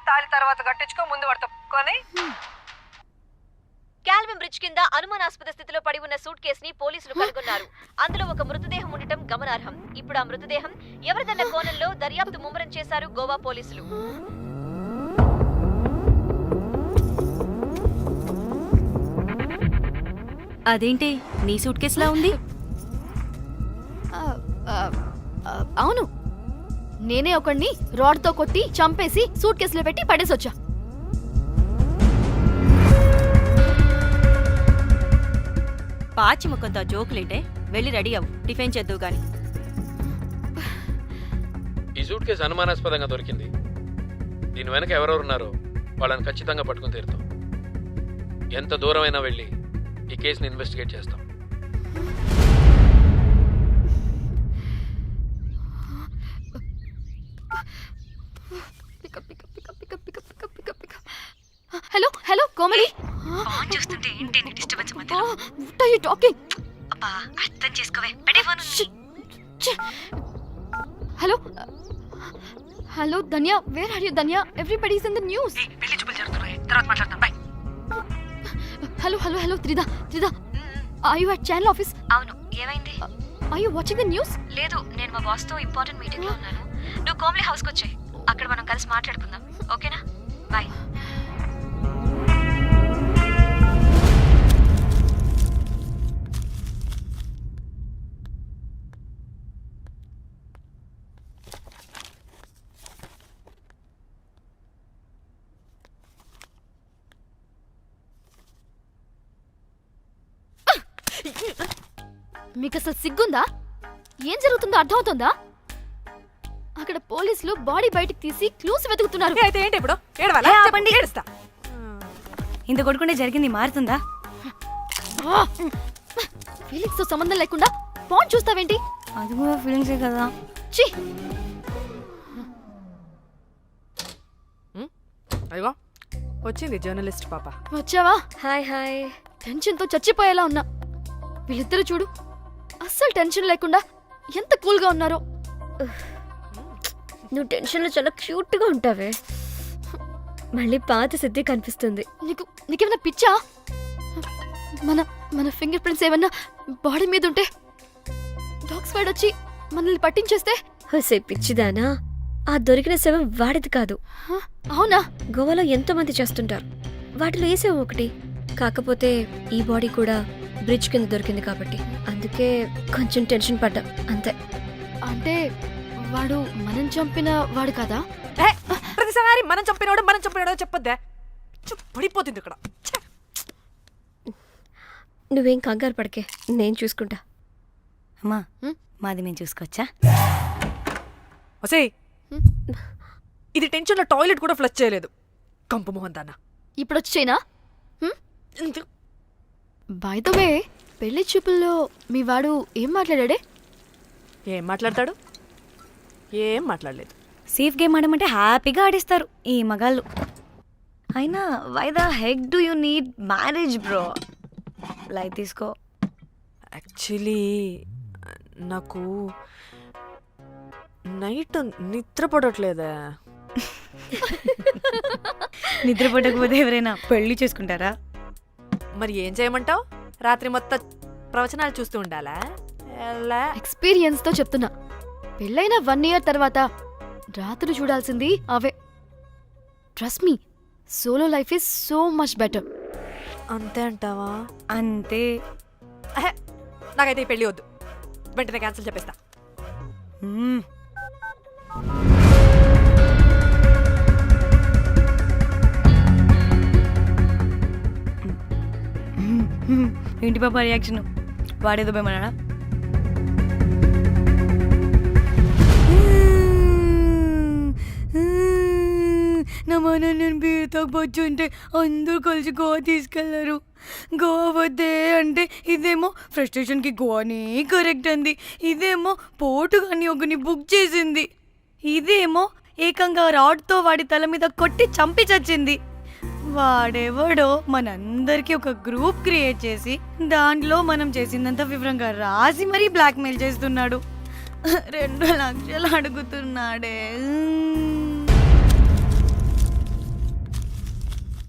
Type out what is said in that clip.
తాళి తర్వాత కట్టించుకో, ముందు వాడితో కొని. క్యాల్విన్ బ్రిడ్జ్ కింద అనుమానాస్పద స్థితిలో పడి ఉన్న సూట్ కేసుని పోలీసులు కనుగొన్నారు. అందులో ఒక మృతదేహం ఉండటం గమనార్హం. ఇప్పుడు ఆ మృతదేహం ఎవరిదన్న కోణంలో దర్యాప్తు ముమ్మరం చేశారు గోవా పోలీసులు. అదేంటి నీ సూట్ కేసులా ఉంది? అవును, నేనే ఒకడిని రాడ్తో కొట్టి చంపేసి సూట్ కేసులో పెట్టి పడేసొచ్చా. పాచి ముఖంతో జోకులేంటే వెళ్ళి రెడీ అవ్వు, టిఫిన్ చేద్దువు గాని. ఈ సూట్ కేసు అనుమానాస్పదంగా దొరికింది. దీని వెనక ఎవరెవరు ఉన్నారో వాళ్ళని ఖచ్చితంగా పట్టుకుని తీరుతాం. ఎంత దూరమైనా వెళ్ళి ఈ కేసుని ఇన్వెస్టిగేట్ చేస్తాం. హలో హలో కోమలి, ఫోన్ చూస్తుంటే ఏంటి నీ డిస్టర్బెన్స్ మధ్యలో? What are you talking? అబ్బా అర్థం చేసుకోవే, పెట్టే phone. Hello hello Dhanya, where are you Dhanya? Everybody is in the news. పెళ్లి చూపులు జరుగుతున్నాయి, తర్వాత మాట్లాడతాం. Bye. Hello hello hello Trida Trida, are you at channel office? అవును, ఏమైంది? Are you watching the news? లేదు, నేను మా బాస్ తో ఇంపార్టెంట్ మీటింగ్ లో ఉన్నాను. నువ్వు కోమ్లీ హౌస్ కి వచ్చాయి, అక్కడ మనం కలిసి మాట్లాడుకుందాం. ఓకేనా? బాయ్. మీకు అసలు సిగ్గుందా? ఏం జరుగుతుందో అర్థమవుతుందా? అక్కడ పోలీసులు బాడీ బయటికి తీసి క్లూస్ వెతుకుతున్నారు. అయితే ఏంటి ఇప్పుడు? ఏడవాలా? చెప్పండి, ఏడుస్తా. ఇంత కొడుకుంటే జరిగింది మారుతుందా? ఫీలింగ్స్ తో సంబంధం లేకుండా ఫోన్ చూస్తావేంటి? అది కూడా ఫీలింగ్సే కదా. ఛీ, అయ్యో వచ్చింది జర్నలిస్ట్ పాప. వచ్చావా? Hi hi. టెన్షన్ తో చచ్చిపోయేలా ఉన్నా. వీళ్ళిద్దరు చూడు, అస్సలు టెన్షన్ లేకుండా ఎంత కూల్ గా ఉన్నారో. నువ్వు టెన్షన్లో చాలా క్యూట్గా ఉంటావే. మళ్ళీ పాత సిద్ధి కనిపిస్తుంది. నీకేమైనా పిచ్చా? మన మన ఫింగర్ ప్రింట్స్ ఏమన్నా బాడీ మీద ఉంటే డాగ్స్ వైడ్ వచ్చి మనల్ని పట్టించేస్తే? హోసే పిచ్చిదానా, ఆ దొరికిన శవం వాడిది కాదు. అవునా? గోవాలో ఎంతో మంది చేస్తుంటారు, వాటిలో ఏ శవం ఒకటి. కాకపోతే ఈ బాడీ కూడా బ్రిడ్జ్ కింద దొరికింది కాబట్టి అందుకే కొంచెం టెన్షన్ పడ్డా, అంతే. అంటే వాడు మనం చంపిన వాడు కదా? ప్రతిసారి మనం చంపినాడో చెప్పొద్దే, పడిపోతుంది ఇక్కడ. నువ్వేం కంగారు పడకే, నేను చూసుకుంటా. అమ్మా, మాది మేము చూసుకోవచ్చా? ఒసేయ్, ఇది టెన్షన్లో టాయిలెట్ కూడా ఫ్లష్ చేయలేదు. కంపు మొహం దాన్న. ఇప్పుడు వచ్చి చేయనా? బై ద వే, పెళ్లి చూపుల్లో మీ వాడు ఏం మాట్లాడాడే? ఏం మాట్లాడతాడు? ఏం మాట్లాడలేదు. సేఫ్ గేమ్ ఆడమంటే హ్యాపీగా ఆడిస్తారు ఈ మగాళ్ళు. అయినా why the heck do you need marriage bro? Light తీసుకో. యాక్చువల్లీ నాకు నైట్ నిద్ర పడట్లేదా? నిద్ర పడకపోతే ఎవరైనా పెళ్లి చేసుకుంటారా? మరి ఏం చేయమంటావు? రాత్రి మొత్తం ప్రవచనాలు చూస్తూ ఉండాలా? ఎక్స్పీరియన్స్ తో చెప్తున్నా, పెళ్ళైన 1 year తర్వాత రాత్రులు చూడాల్సింది అవే. Trust me, solo life is so much better. అంతే అంటావా? అంతే. నాకైతే ఈ పెళ్ళి వద్దు, వెంటనే క్యాన్సిల్ చెప్పేస్తా. ఏంటి పాప రియాక్షన్? వాడేదో భయమన్నాడా? నా మన నేను బీరుతో వచ్చుంటే అందరూ కలిసి గోవా తీసుకెళ్లారు. గోవా వద్దే అంటే ఇదేమో ఫ్రస్ట్రేషన్కి గోవానే కరెక్ట్ అంది, ఇదేమో పోటుగాని ఒకని బుక్ చేసింది, ఇదేమో ఏకంగా రాడ్తో వాడి తల మీద కొట్టి చంపి చచ్చింది. వాడెవడో మనందరికీ ఒక గ్రూప్ క్రియేట్ చేసి దాంట్లో మనం చేసిందంతా వివరంగా రాసి మరీ బ్లాక్మెయిల్ చేస్తున్నాడు. 2 లక్షలు అడుగుతున్నాడే.